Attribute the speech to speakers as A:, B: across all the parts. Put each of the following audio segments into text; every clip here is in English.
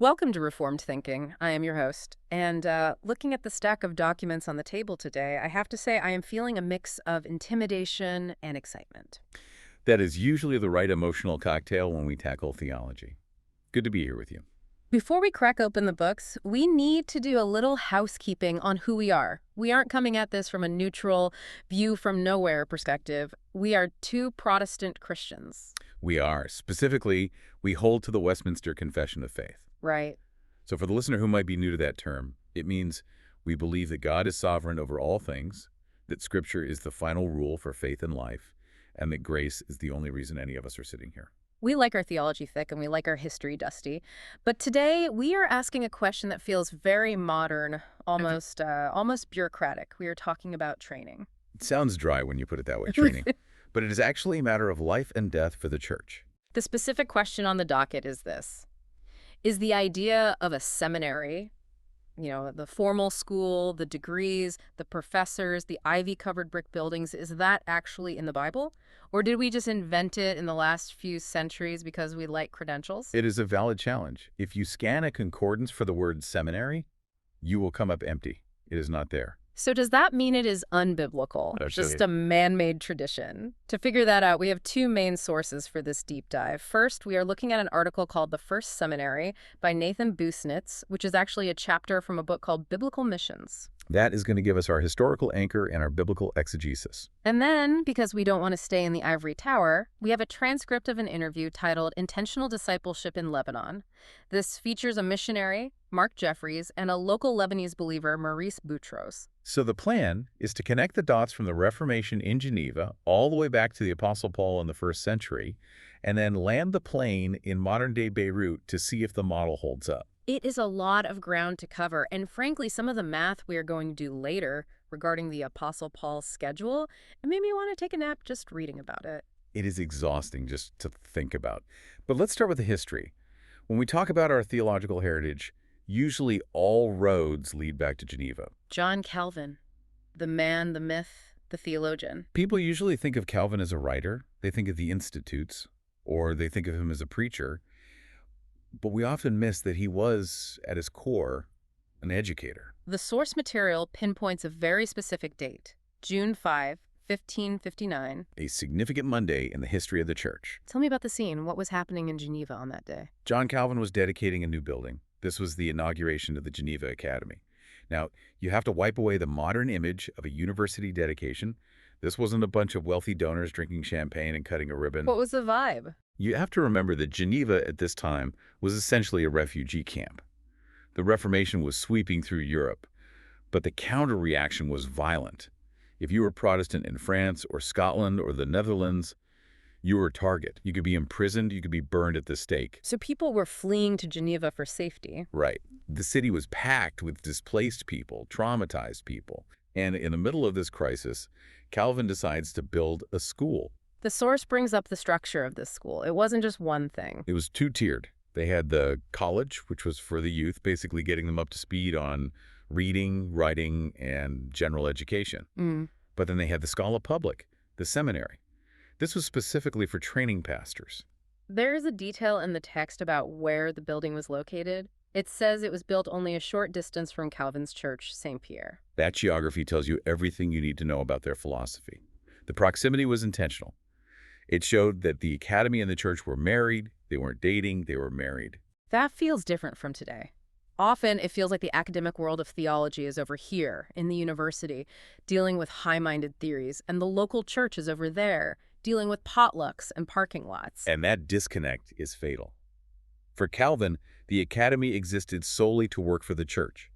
A: Welcome to Reformed Thinking. I am your host. And looking at the stack of documents on the table today, I have to say I am feeling a mix of intimidation and excitement.
B: That is usually the right emotional cocktail when we tackle theology. Good to be here with you.
A: Before we crack open the books, we need to do a little housekeeping on who we are. We aren't coming at this from a neutral, view from nowhere perspective. We are two Protestant Christians.
B: We are. Specifically, we hold to the Westminster Confession of Faith.
A: Right.
B: So for the listener who might be new to that term, it means we believe that God is sovereign over all things, that Scripture is the final rule for faith and life, and that grace is the only reason any of us are sitting here.
A: We like our theology thick and we like our history dusty. But today we are asking a question that feels very modern, almost bureaucratic. We are talking about training.
B: It sounds dry when you put it that way, training. But it is actually a matter of life and death for the church.
A: The specific question on the docket is this. Is the idea of a seminary, the formal school, the degrees, the professors, the ivy-covered brick buildings, is that actually in the Bible? Or did we just invent it in the last few centuries because we like credentials?
B: It is a valid challenge. If you scan a concordance for the word seminary, you will come up empty. It is not there.
A: So does that mean it is unbiblical, just a man-made tradition? To figure that out, we have two main sources for this deep dive. First, we are looking at an article called The First Seminary by Nathan Busnitz, which is actually a chapter from a book called Biblical Missions.
B: That is going to give us our historical anchor and our biblical exegesis.
A: And then, because we don't want to stay in the ivory tower, we have a transcript of an interview titled Intentional Discipleship in Lebanon. This features a missionary, Mark Jeffries, and a local Lebanese believer, Maurice Boutros.
B: So the plan is to connect the dots from the Reformation in Geneva all the way back to the Apostle Paul in the first century, and then land the plane in modern-day Beirut to see if the model holds up.
A: It is a lot of ground to cover, and frankly, some of the math we are going to do later regarding the Apostle Paul's schedule, it made me want to take a nap just reading about it.
B: It is exhausting just to think about. But let's start with the history. When we talk about our theological heritage, usually all roads lead back to Geneva.
A: John Calvin, the man, the myth, the theologian.
B: People usually think of Calvin as a writer. They think of the Institutes, or they think of him as a preacher. But we often miss that he was, at his core, an educator.
A: The source material pinpoints a very specific date, June 5, 1559.
B: A significant Monday in the history of the church.
A: Tell me about the scene. What was happening in Geneva on that day?
B: John Calvin was dedicating a new building. This was the inauguration of the Geneva Academy. Now, you have to wipe away the modern image of a university dedication. This wasn't a bunch of wealthy donors drinking champagne and cutting a ribbon.
A: What was the vibe?
B: You have to remember that Geneva at this time was essentially a refugee camp. The Reformation was sweeping through Europe, but the counter-reaction was violent. If you were Protestant in France or Scotland or the Netherlands, you were a target. You could be imprisoned, you could be burned at the stake.
A: So people were fleeing to Geneva for safety.
B: Right. The city was packed with displaced people, traumatized people. And in the middle of this crisis, Calvin decides to build a school.
A: The source brings up the structure of this school. It wasn't just one thing.
B: It was two-tiered. They had the college, which was for the youth, basically getting them up to speed on reading, writing, and general education. But then they had the Schola Public, the seminary. This was specifically for training pastors.
A: There is a detail in the text about where the building was located. It says it was built only a short distance from Calvin's church, St. Pierre.
B: That geography tells you everything you need to know about their philosophy. The proximity was intentional. It showed that the academy and the church were married. They weren't dating, they were married.
A: That feels different from today. Often, it feels like the academic world of theology is over here, in the university, dealing with high-minded theories, and the local church is over there, dealing with potlucks and parking lots.
B: And that disconnect is fatal. For Calvin, the academy existed solely to work for the church.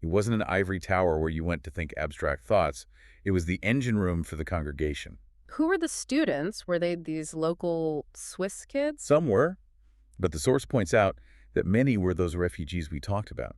B: It wasn't an ivory tower where you went to think abstract thoughts. It was the engine room for the congregation.
A: Who were the students? Were they these local Swiss kids?
B: Some were, but the source points out that many were those refugees we talked about.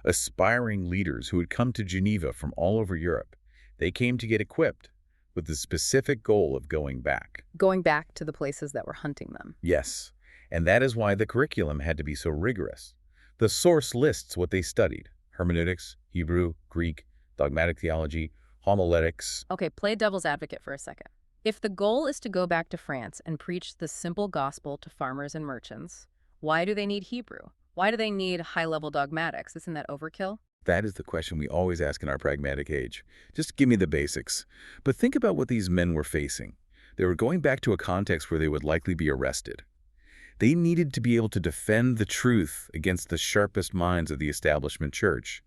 B: Aspiring leaders who had come to Geneva from all over Europe. They came to get equipped with the specific goal of going back.
A: Going back to the places that were hunting them.
B: Yes, and that is why the curriculum had to be so rigorous. The source lists what they studied: hermeneutics, Hebrew, Greek, dogmatic theology, homiletics.
A: Okay, play devil's advocate for a second. If the goal is to go back to France and preach the simple gospel to farmers and merchants, why do they need Hebrew? Why do they need high-level dogmatics? Isn't that overkill?
B: That is the question we always ask in our pragmatic age. Just give me the basics. But think about what these men were facing. They were going back to a context where they would likely be arrested. They needed to be able to defend the truth against the sharpest minds of the establishment church.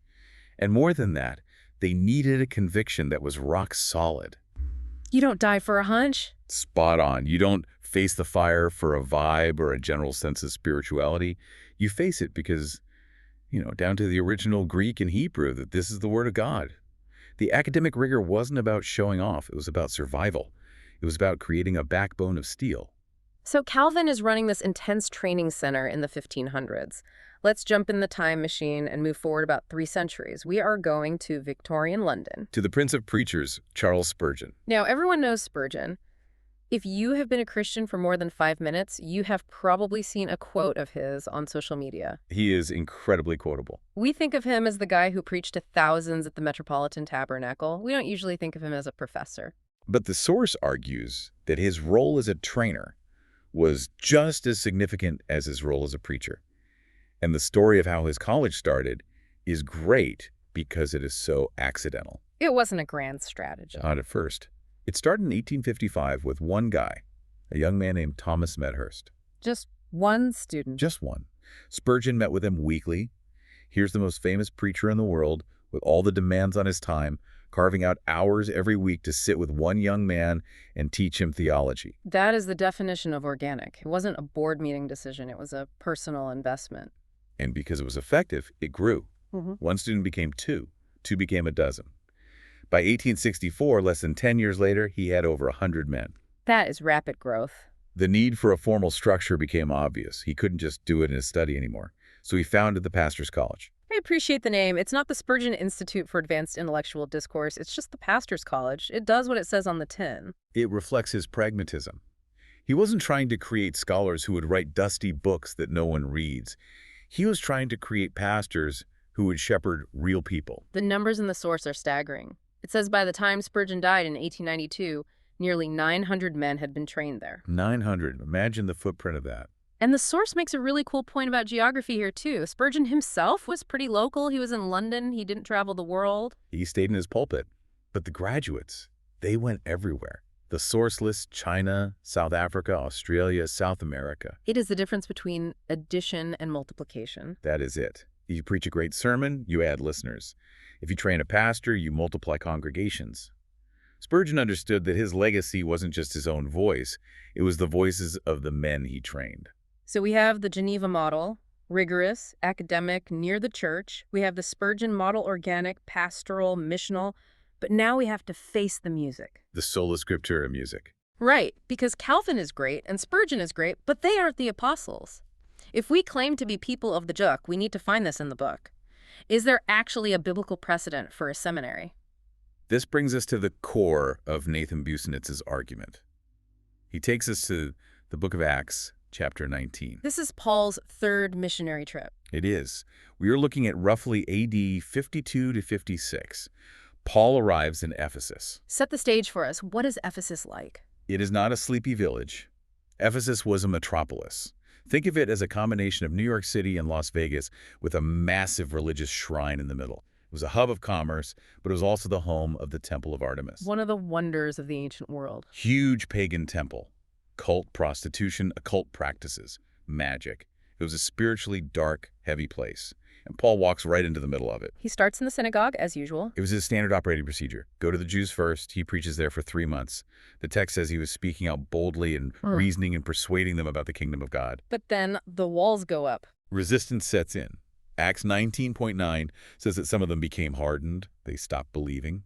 B: And more than that, they needed a conviction that was rock solid.
A: You don't die for a hunch?
B: Spot on. You don't face the fire for a vibe or a general sense of spirituality. You face it because, down to the original Greek and Hebrew, that this is the Word of God. The academic rigor wasn't about showing off. It was about survival. It was about creating a backbone of steel.
A: So Calvin is running this intense training center in the 1500s. Let's jump in the time machine and move forward about 3 centuries. We are going to Victorian London.
B: To the Prince of Preachers, Charles Spurgeon.
A: Now, everyone knows Spurgeon. If you have been a Christian for more than 5 minutes, you have probably seen a quote of his on social media.
B: He is incredibly quotable.
A: We think of him as the guy who preached to thousands at the Metropolitan Tabernacle. We don't usually think of him as a professor.
B: But the source argues that his role as a trainer was just as significant as his role as a preacher. And the story of how his college started is great because it is so accidental.
A: It wasn't a grand strategy.
B: Not at first. It started in 1855 with one guy, a young man named Thomas Medhurst.
A: Just one student.
B: Just one. Spurgeon met with him weekly. Here's the most famous preacher in the world, with all the demands on his time, carving out hours every week to sit with one young man and teach him theology.
A: That is the definition of organic. It wasn't a board meeting decision. It was a personal investment.
B: And because it was effective, it grew.
A: Mm-hmm.
B: One student became two. Two became a dozen. By 1864, less than 10 years later, he had over 100 men.
A: That is rapid growth.
B: The need for a formal structure became obvious. He couldn't just do it in his study anymore. So he founded the Pastor's College.
A: I appreciate the name. It's not the Spurgeon Institute for Advanced Intellectual Discourse. It's just the Pastor's College. It does what it says on the tin.
B: It reflects his pragmatism. He wasn't trying to create scholars who would write dusty books that no one reads. He was trying to create pastors who would shepherd real people.
A: The numbers in the source are staggering. It says by the time Spurgeon died in 1892, nearly 900 men had been trained there.
B: 900. Imagine the footprint of that.
A: And the source makes a really cool point about geography here, too. Spurgeon himself was pretty local. He was in London. He didn't travel the world.
B: He stayed in his pulpit. But the graduates, they went everywhere. The source lists China, South Africa, Australia, South America.
A: It is the difference between addition and multiplication.
B: That is it. If you preach a great sermon, you add listeners. If you train a pastor, you multiply congregations. Spurgeon understood that his legacy wasn't just his own voice. It was the voices of the men he trained.
A: So we have the Geneva model, rigorous, academic, near the church. We have the Spurgeon model, organic, pastoral, missional. But now we have to face the music.
B: The sola scriptura music.
A: Right, because Calvin is great and Spurgeon is great, but they aren't the apostles. If we claim to be people of the book, we need to find this in the book. Is there actually a biblical precedent for a seminary?
B: This brings us to the core of Nathan Busenitz's argument. He takes us to the book of Acts, chapter 19.
A: This is Paul's third missionary trip.
B: It is. We are looking at roughly AD 52 to 56. Paul arrives in Ephesus.
A: Set the stage for us. What is Ephesus like?
B: It is not a sleepy village. Ephesus was a metropolis. Think of it as a combination of New York City and Las Vegas with a massive religious shrine in the middle. It was a hub of commerce, but it was also the home of the Temple of Artemis.
A: One of the wonders of the ancient world.
B: Huge pagan temple. Cult, prostitution, occult practices, magic. It was a spiritually dark, heavy place. And Paul walks right into the middle of it.
A: He starts in the synagogue, as usual.
B: It was his standard operating procedure. Go to the Jews first. He preaches there for 3 months. The text says he was speaking out boldly and reasoning and persuading them about the kingdom of God.
A: But then the walls go up.
B: Resistance sets in. Acts 19.9 says that some of them became hardened. They stopped believing.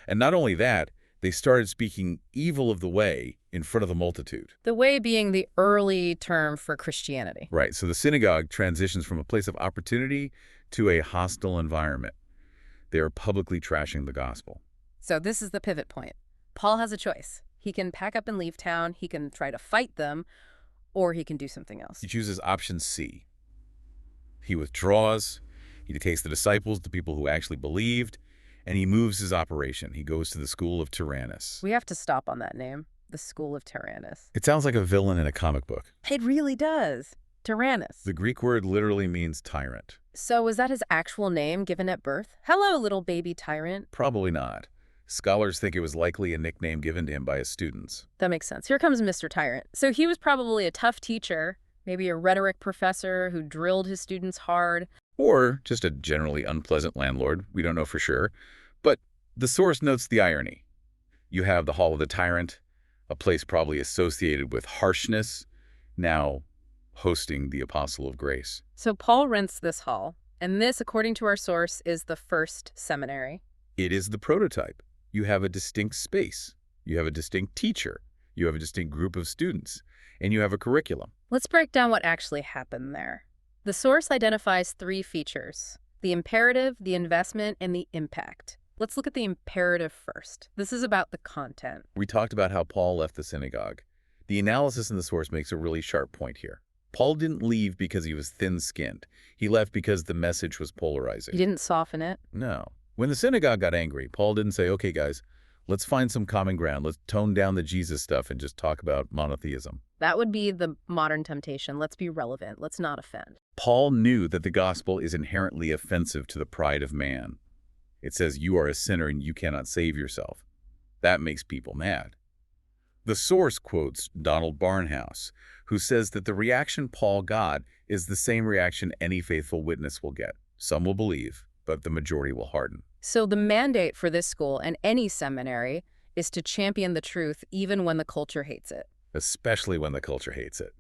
B: And not only that, they started speaking evil of the way in front of the multitude.
A: The way being the early term for Christianity.
B: Right. So the synagogue transitions from a place of opportunity to a hostile environment. They are publicly trashing the gospel.
A: So this is the pivot point. Paul has a choice. He can pack up and leave town. He can try to fight them, or he can do something else.
B: He chooses option C. He withdraws. He takes the disciples, the people who actually believed, and he moves his operation. He goes to the school of Tyrannus.
A: We have to stop on that name, the School of Tyrannus.
B: It sounds like a villain in a comic book.
A: It really does. Tyrannus.
B: The Greek word literally means tyrant.
A: So was that his actual name given at birth? Hello, little baby tyrant.
B: Probably not. Scholars think it was likely a nickname given to him by his students.
A: That makes sense. Here comes Mr. Tyrant. So he was probably a tough teacher, maybe a rhetoric professor who drilled his students hard.
B: Or just a generally unpleasant landlord, we don't know for sure. But the source notes the irony. You have the Hall of the Tyrant, a place probably associated with harshness, now hosting the Apostle of Grace.
A: So Paul rents this hall, and this, according to our source, is the first seminary.
B: It is the prototype. You have a distinct space. You have a distinct teacher. You have a distinct group of students. And you have a curriculum.
A: Let's break down what actually happened there. The source identifies 3 features: the imperative, the investment, and the impact. Let's look at the imperative first. This is about the content.
B: We talked about how Paul left the synagogue. The analysis in the source makes a really sharp point here. Paul didn't leave because he was thin-skinned. He left because the message was polarizing.
A: He didn't soften it.
B: No. When the synagogue got angry, Paul didn't say, okay, guys, let's find some common ground. Let's tone down the Jesus stuff and just talk about monotheism.
A: That would be the modern temptation. Let's be relevant. Let's not offend.
B: Paul knew that the gospel is inherently offensive to the pride of man. It says you are a sinner and you cannot save yourself. That makes people mad. The source quotes Donald Barnhouse, who says that the reaction Paul got is the same reaction any faithful witness will get. Some will believe, but the majority will harden.
A: So the mandate for this school and any seminary is to champion the truth even when the culture hates it.
B: Especially when the culture hates it.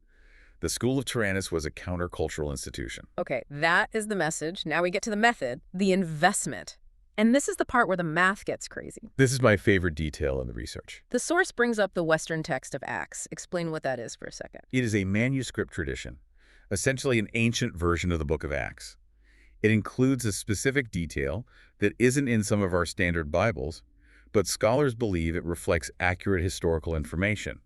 B: The School of Tyrannus was a countercultural institution.
A: Okay, that is the message. Now we get to the method, the investment. And this is the part where the math gets crazy.
B: This is my favorite detail in the research.
A: The source brings up the Western text of Acts. Explain what that is for a second.
B: It is a manuscript tradition, essentially an ancient version of the book of Acts. It includes a specific detail that isn't in some of our standard Bibles, but scholars believe it reflects accurate historical information.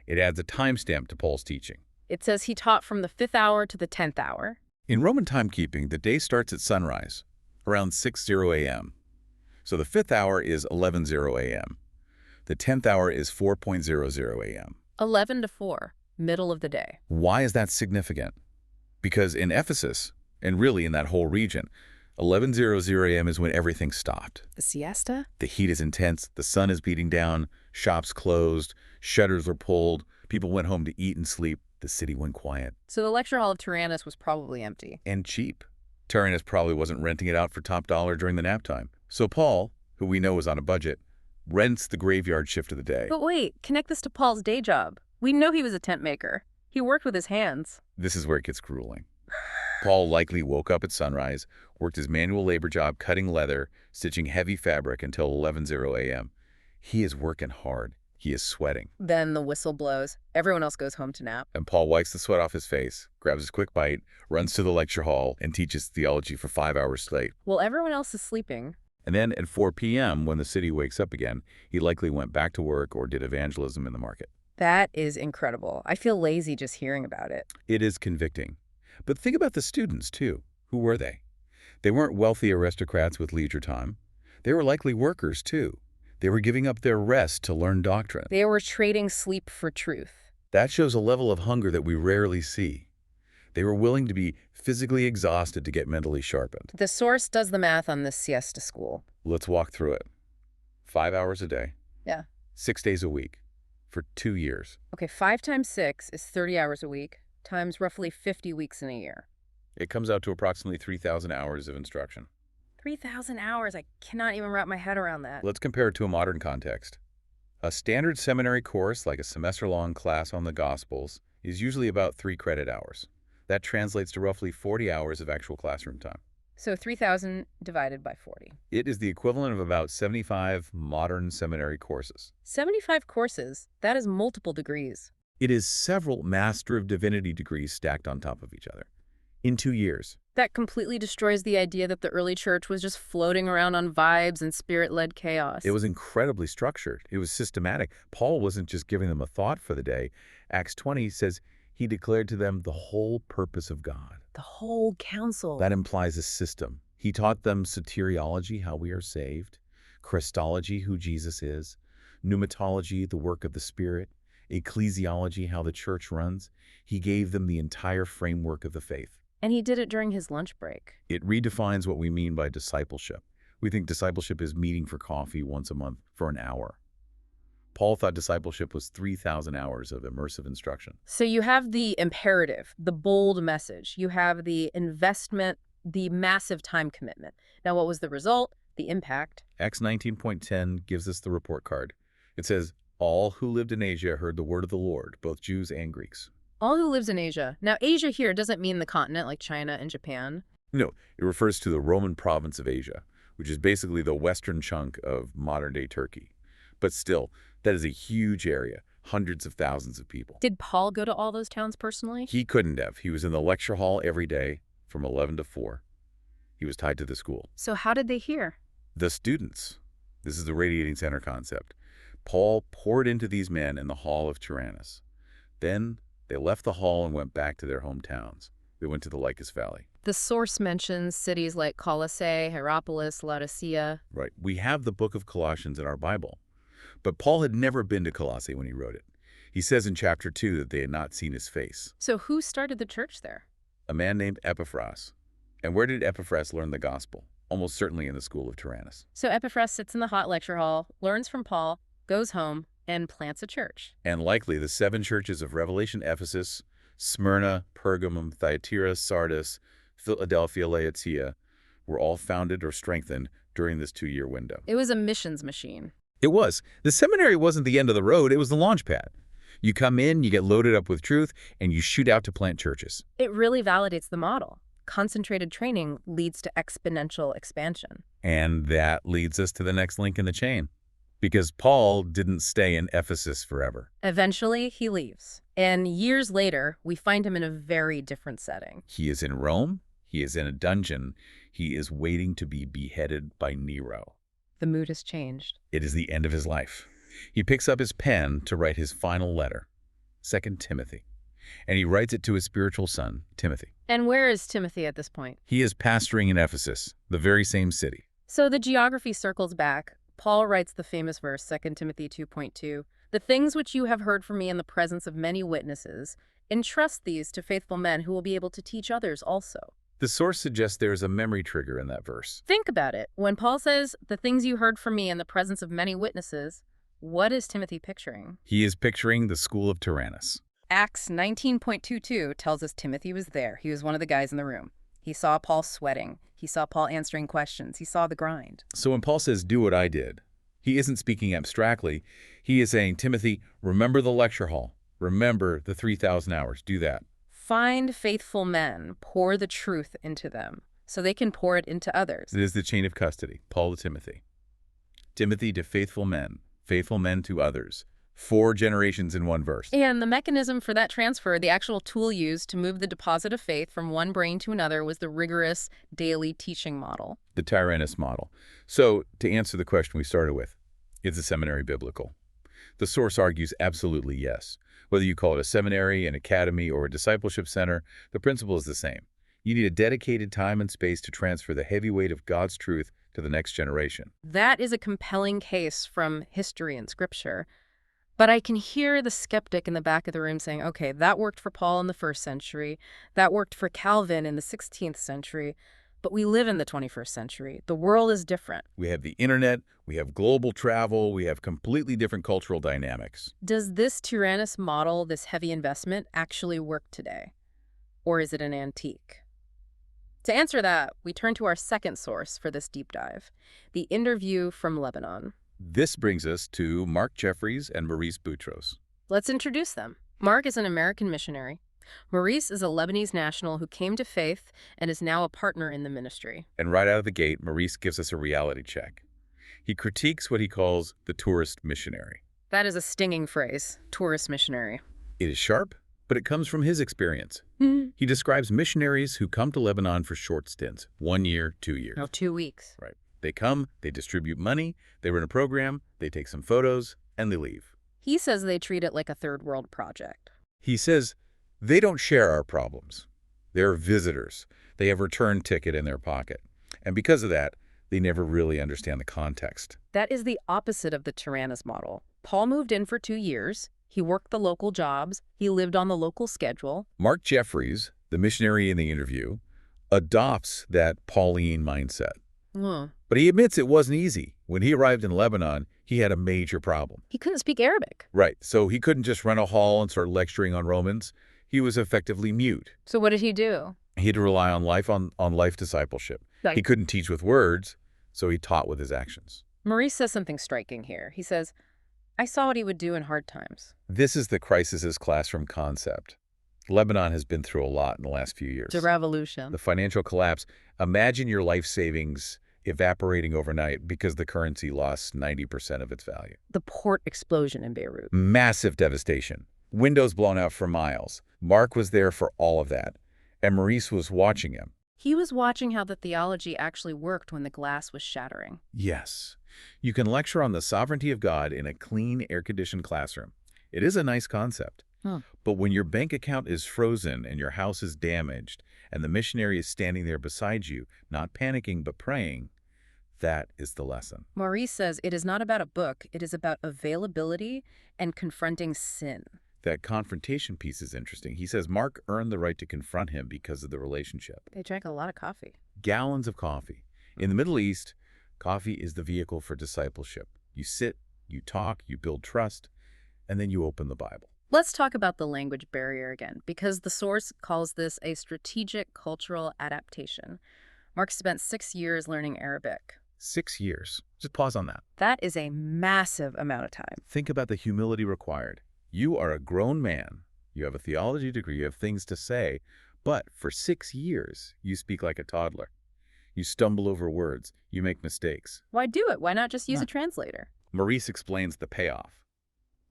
B: It adds a timestamp to Paul's teaching.
A: It says he taught from the 5th hour to the 10th hour.
B: In Roman timekeeping, the day starts at sunrise, around 6:00 a.m. So the 5th hour is 11:00 a.m. The 10th hour is 4:00 a.m.
A: 11 to 4, middle of the day.
B: Why is that significant? Because in Ephesus, and really in that whole region, 11:00 a.m. is when everything stopped.
A: The siesta?
B: The heat is intense, the sun is beating down, shops closed, shutters were pulled, people went home to eat and sleep, the city went quiet.
A: So the lecture hall of Tyrannus was probably empty.
B: And cheap. Tyrannus probably wasn't renting it out for top dollar during the nap time. So Paul, who we know was on a budget, rents the graveyard shift of the day.
A: But wait, connect this to Paul's day job. We know he was a tent maker. He worked with his hands.
B: This is where it gets grueling. Paul likely woke up at sunrise, worked his manual labor job cutting leather, stitching heavy fabric until 11:00 a.m. He is working hard. He is sweating.
A: Then the whistle blows. Everyone else goes home to nap.
B: And Paul wipes the sweat off his face, grabs his quick bite, runs to the lecture hall, and teaches theology for 5 hours straight.
A: Well, everyone else is sleeping.
B: And then at 4 p.m., when the city wakes up again, he likely went back to work or did evangelism in the market.
A: That is incredible. I feel lazy just hearing about it.
B: It is convicting. But think about the students, too. Who were they? They weren't wealthy aristocrats with leisure time. They were likely workers, too. They were giving up their rest to learn doctrine.
A: They were trading sleep for truth.
B: That shows a level of hunger that we rarely see. They were willing to be physically exhausted to get mentally sharpened.
A: The source does the math on this siesta school.
B: Let's walk through it. 5 hours a day.
A: Yeah.
B: 6 days a week. For 2 years.
A: Okay, 5 times 6 is 30 hours a week, times roughly 50 weeks in a year.
B: It comes out to approximately 3,000 hours of instruction.
A: 3,000 hours. I cannot even wrap my head around that.
B: Let's compare it to a modern context. A standard seminary course, like a semester-long class on the Gospels, is usually about 3 credit hours. That translates to roughly 40 hours of actual classroom time.
A: So 3,000 divided by 40.
B: It is the equivalent of about 75 modern seminary courses.
A: 75 courses. That is multiple degrees.
B: It is several Master of Divinity degrees stacked on top of each other. In 2 years.
A: That completely destroys the idea that the early church was just floating around on vibes and spirit-led chaos.
B: It was incredibly structured. It was systematic. Paul wasn't just giving them a thought for the day. Acts 20 says he declared to them the whole purpose of God.
A: The whole council.
B: That implies a system. He taught them soteriology, how we are saved, Christology, who Jesus is, pneumatology, the work of the Spirit, ecclesiology, how the church runs. He gave them the entire framework of the faith.
A: And he did it during his lunch break.
B: It redefines what we mean by discipleship. We think discipleship is meeting for coffee once a month for an hour. Paul thought discipleship was 3,000 hours of immersive instruction.
A: So you have the imperative, the bold message. You have the investment, the massive time commitment. Now, what was the result? The impact.
B: Acts 19.10 gives us the report card. It says, all who lived in Asia heard the word of the Lord, both Jews and Greeks.
A: All who lives in Asia. Now, Asia here doesn't mean the continent like China and Japan.
B: No, it refers to the Roman province of Asia, which is basically the western chunk of modern-day Turkey. But still, that is a huge area, hundreds of thousands of people.
A: Did Paul go to all those towns personally?
B: He couldn't have. He was in the lecture hall every day from 11 to 4. He was tied to the school.
A: So how did they hear?
B: The students. This is the radiating center concept. Paul poured into these men in the hall of Tyrannus. Then they left the hall and went back to their hometowns. They went to the Lycus Valley.
A: The source mentions cities like Colossae, Hierapolis, Laodicea.
B: Right. We have the book of Colossians in our Bible. But Paul had never been to Colossae when he wrote it. He says in chapter 2 that they had not seen his face.
A: So who started the church there?
B: A man named Epaphras. And where did Epaphras learn the gospel? Almost certainly in the school of Tyrannus.
A: So Epaphras sits in the hot lecture hall, learns from Paul, goes home, and plants a church.
B: And likely the 7 churches of Revelation, Ephesus, Smyrna, Pergamum, Thyatira, Sardis, Philadelphia, Laodicea, were all founded or strengthened during this 2-year window.
A: It was a missions machine.
B: It was. The seminary wasn't the end of the road, it was the launch pad. You come in, you get loaded up with truth, and you shoot out to plant churches.
A: It really validates the model. Concentrated training leads to exponential expansion.
B: And that leads us to the next link in the chain. Because Paul didn't stay in Ephesus forever.
A: Eventually, he leaves. And years later, we find him in a very different setting.
B: He is in Rome. He is in a dungeon. He is waiting to be beheaded by Nero.
A: The mood has changed.
B: It is the end of his life. He picks up his pen to write his final letter, 2 Timothy. And he writes it to his spiritual son, Timothy.
A: And where is Timothy at this point?
B: He is pastoring in Ephesus, the very same city.
A: So the geography circles back. Paul writes the famous verse, 2 Timothy 2.2, "The things which you have heard from me in the presence of many witnesses, entrust these to faithful men who will be able to teach others also."
B: The source suggests there is a memory trigger in that verse.
A: Think about it. When Paul says, "The things you heard from me in the presence of many witnesses," what is Timothy picturing?
B: He is picturing the school of Tyrannus.
A: Acts 19.22 tells us Timothy was there. He was one of the guys in the room. He saw Paul sweating. He saw Paul answering questions. He saw the grind.
B: So when Paul says, do what I did, he isn't speaking abstractly. He is saying, Timothy, remember the lecture hall. Remember the 3,000 hours. Do that.
A: Find faithful men. Pour the truth into them so they can pour it into others.
B: It is the chain of custody. Paul to Timothy. Timothy to faithful men to others. 4 generations in one verse.
A: And the mechanism for that transfer, the actual tool used to move the deposit of faith from one brain to another, was the rigorous daily teaching model.
B: The Tyrannus model. So, to answer the question we started with, is the seminary biblical? The source argues absolutely yes. Whether you call it a seminary, an academy, or a discipleship center, the principle is the same. You need a dedicated time and space to transfer the heavy weight of God's truth to the next generation.
A: That is a compelling case from history and scripture. But I can hear the skeptic in the back of the room saying, okay, that worked for Paul in the 1st century. That worked for Calvin in the 16th century. But we live in the 21st century. The world is different.
B: We have the internet, we have global travel, we have completely different cultural dynamics.
A: Does this Tyrannus model, this heavy investment, actually work today? Or is it an antique? To answer that, we turn to our second source for this deep dive, the interview from Lebanon.
B: This brings us to Mark Jeffries and Maurice Boutros.
A: Let's introduce them. Mark is an American missionary. Maurice is a Lebanese national who came to faith and is now a partner in the ministry.
B: And right out of the gate, Maurice gives us a reality check. He critiques what he calls the tourist missionary.
A: That is a stinging phrase, tourist missionary.
B: It is sharp, but it comes from his experience. He describes missionaries who come to Lebanon for short stints, 1 year, 2 years.
A: No, 2 weeks.
B: Right. They come, they distribute money, they run a program, they take some photos, and they leave.
A: He says they treat it like a third world project.
B: He says they don't share our problems. They're visitors. They have a return ticket in their pocket. And because of that, they never really understand the context.
A: That is the opposite of the Tyrannus model. Paul moved in for 2 years. He worked the local jobs. He lived on the local schedule.
B: Mark Jeffries, the missionary in the interview, adopts that Pauline mindset.
A: Hmm.
B: But he admits it wasn't easy. When he arrived in Lebanon, he had a major problem.
A: He couldn't speak Arabic.
B: Right, so he couldn't just rent a hall and start lecturing on Romans. He was effectively mute.
A: So what did he do?
B: He had to rely on life discipleship.
A: Like-
B: He couldn't teach with words, so he taught with his actions.
A: Maurice says something striking here. He says, I saw what he would do in hard times.
B: This is the crisis classroom concept. Lebanon has been through a lot in the last few years.
A: It's a revolution.
B: The financial collapse. Imagine your life savings evaporating overnight because the currency lost 90% of its value.
A: The port explosion in Beirut.
B: Massive devastation. Windows blown out for miles. Mark was there for all of that, and Maurice was watching him.
A: He was watching how the theology actually worked when the glass was shattering.
B: Yes, you can lecture on the sovereignty of God in a clean, air-conditioned classroom. It is a nice concept. But when your bank account is frozen and your house is damaged and the missionary is standing there beside you, not panicking but praying, that is the lesson.
A: Maurice says it is not about a book. It is about availability and confronting sin.
B: That confrontation piece is interesting. He says Mark earned the right to confront him because of the relationship.
A: They drank a lot of coffee.
B: Gallons of coffee. In the Middle East, coffee is the vehicle for discipleship. You sit, you talk, you build trust, and then you open the Bible.
A: Let's talk about the language barrier again, because the source calls this a strategic cultural adaptation. Mark spent 6 years learning Arabic.
B: 6 years. Just pause on that.
A: That is a massive amount of time.
B: Think about the humility required. You are a grown man. You have a theology degree. You have things to say. But for 6 years, you speak like a toddler. You stumble over words. You make mistakes.
A: Why do it? Why not just use a translator?
B: Maurice explains the payoff.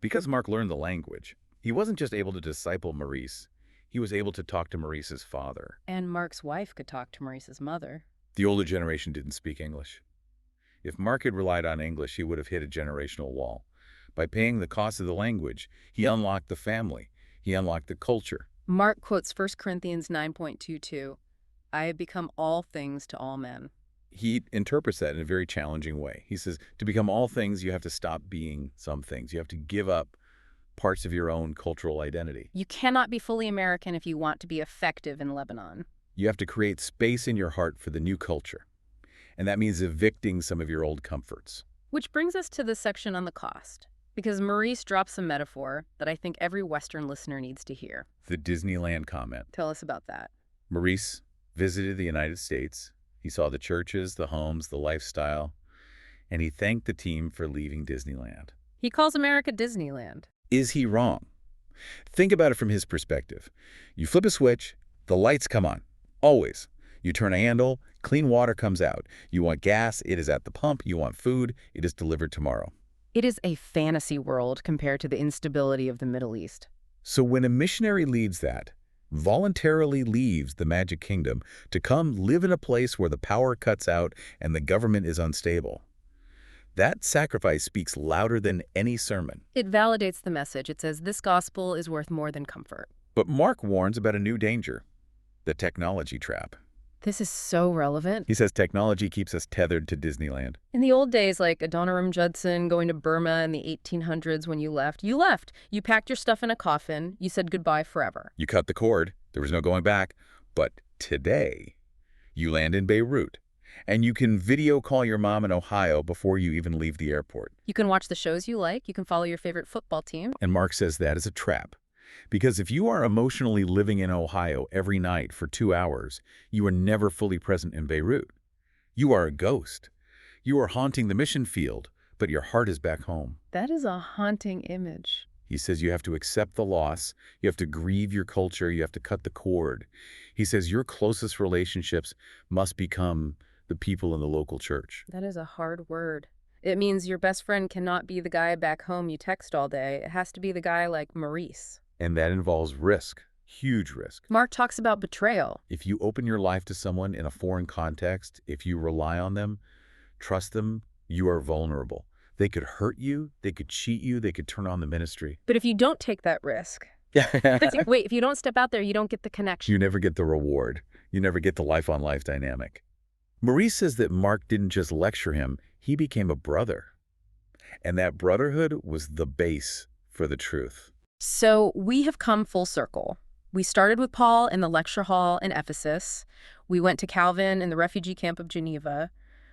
B: Because Mark learned the language, he wasn't just able to disciple Maurice. He was able to talk to Maurice's father.
A: And Mark's wife could talk to Maurice's mother.
B: The older generation didn't speak English. If Mark had relied on English, he would have hit a generational wall. By paying the cost of the language, he unlocked the family. He unlocked the culture.
A: Mark quotes 1 Corinthians 9:22, I have become all things to all men.
B: He interprets that in a very challenging way. He says, to become all things, you have to stop being some things. You have to give up parts of your own cultural identity.
A: You cannot be fully American if you want to be effective in Lebanon.
B: You have to create space in your heart for the new culture. And that means evicting some of your old comforts.
A: Which brings us to the section on the cost. Because Maurice drops a metaphor that I think every Western listener needs to hear.
B: The Disneyland comment.
A: Tell us about that.
B: Maurice visited the United States. He saw the churches, the homes, the lifestyle, and he thanked the team for leaving Disneyland.
A: He calls America Disneyland.
B: Is he wrong? Think about it from his perspective. You flip a switch, the lights come on. Always. You turn a handle, clean water comes out. You want gas, it is at the pump. You want food, it is delivered tomorrow.
A: It is a fantasy world compared to the instability of the Middle East.
B: So when a missionary leads that, voluntarily leaves the magic kingdom to come live in a place where the power cuts out and the government is unstable, that sacrifice speaks louder than any sermon.
A: It validates the message. It says this gospel is worth more than comfort.
B: But Mark warns about a new danger, the technology trap.
A: This is so relevant.
B: He says technology keeps us tethered to Disneyland.
A: In the old days, like Adoniram Judson going to Burma in the 1800s when you left. You packed your stuff in a coffin. You said goodbye forever.
B: You cut the cord. There was no going back. But today, you land in Beirut, and you can video call your mom in Ohio before you even leave the airport.
A: You can watch the shows you like. You can follow your favorite football team.
B: And Mark says that is a trap. Because if you are emotionally living in Ohio every night for 2 hours, you are never fully present in Beirut. You are a ghost. You are haunting the mission field, but your heart is back home.
A: That is a haunting image.
B: He says you have to accept the loss. You have to grieve your culture. You have to cut the cord. He says your closest relationships must become the people in the local church.
A: That is a hard word. It means your best friend cannot be the guy back home you text all day. It has to be the guy like Maurice.
B: And that involves risk, huge risk.
A: Mark talks about betrayal.
B: If you open your life to someone in a foreign context, if you rely on them, trust them, you are vulnerable. They could hurt you, they could cheat you, they could turn on the ministry.
A: But if you don't take that risk, wait, if you don't step out there, you don't get the connection.
B: You never get the reward. You never get the life-on-life dynamic. Maurice says that Mark didn't just lecture him, he became a brother. And that brotherhood was the base for the truth.
A: So we have come full circle. We started with Paul in the lecture hall in Ephesus. We went to Calvin in the refugee camp of Geneva.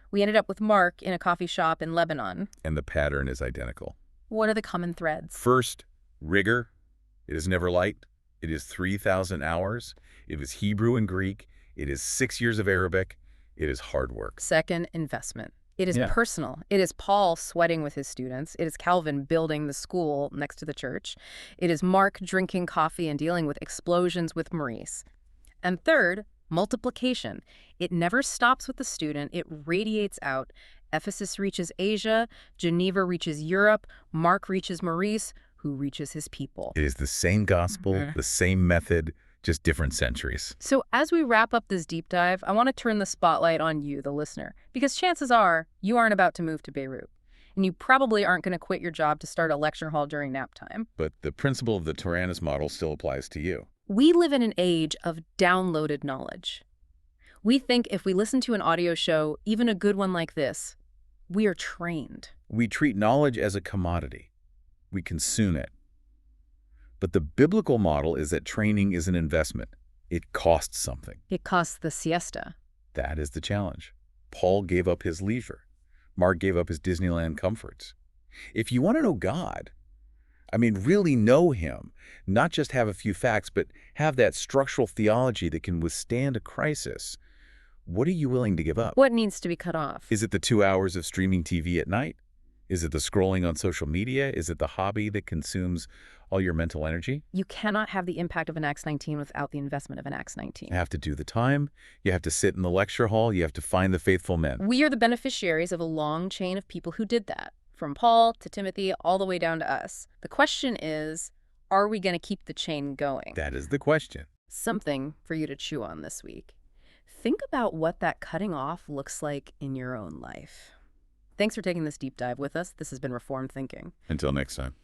A: We ended up with Mark in a coffee shop in Lebanon.
B: And the pattern is identical.
A: What are the common threads?
B: First, rigor. It is never light. It is 3,000 hours. It is Hebrew and Greek. It is 6 years of Arabic. It is hard work.
A: Second, investment. It is
B: Yeah.
A: personal. It is Paul sweating with his students. It is Calvin building the school next to the church. It is Mark drinking coffee and dealing with explosions with Maurice. And third, multiplication. It never stops with the student. It radiates out. Ephesus reaches Asia. Geneva reaches Europe. Mark reaches Maurice, who reaches his people.
B: It is the same gospel, the same method, just different centuries.
A: So as we wrap up this deep dive, I want to turn the spotlight on you, the listener, because chances are you aren't about to move to Beirut, and you probably aren't going to quit your job to start a lecture hall during nap time.
B: But the principle of the Tyrannus model still applies to you.
A: We live in an age of downloaded knowledge. We think if we listen to an audio show, even a good one like this, we are trained.
B: We treat knowledge as a commodity. We consume it. But the biblical model is that training is an investment. It costs something.
A: It costs the siesta.
B: That is the challenge. Paul gave up his leisure. Mark gave up his Disneyland comforts. If you want to know God, really know him, not just have a few facts, but have that structural theology that can withstand a crisis, what are you willing to give up?
A: What needs to be cut off?
B: Is it the 2 hours of streaming TV at night? Is it the scrolling on social media? Is it the hobby that consumes all your mental energy?
A: You cannot have the impact of an Acts 19 without the investment of an Acts 19.
B: You have to do the time. You have to sit in the lecture hall. You have to find the faithful men.
A: We are the beneficiaries of a long chain of people who did that, from Paul to Timothy all the way down to us. The question is, are we going to keep the chain going?
B: That is the question.
A: Something for you to chew on this week. Think about what that cutting off looks like in your own life. Thanks for taking this deep dive with us. This has been Reformed Thinking.
B: Until next time.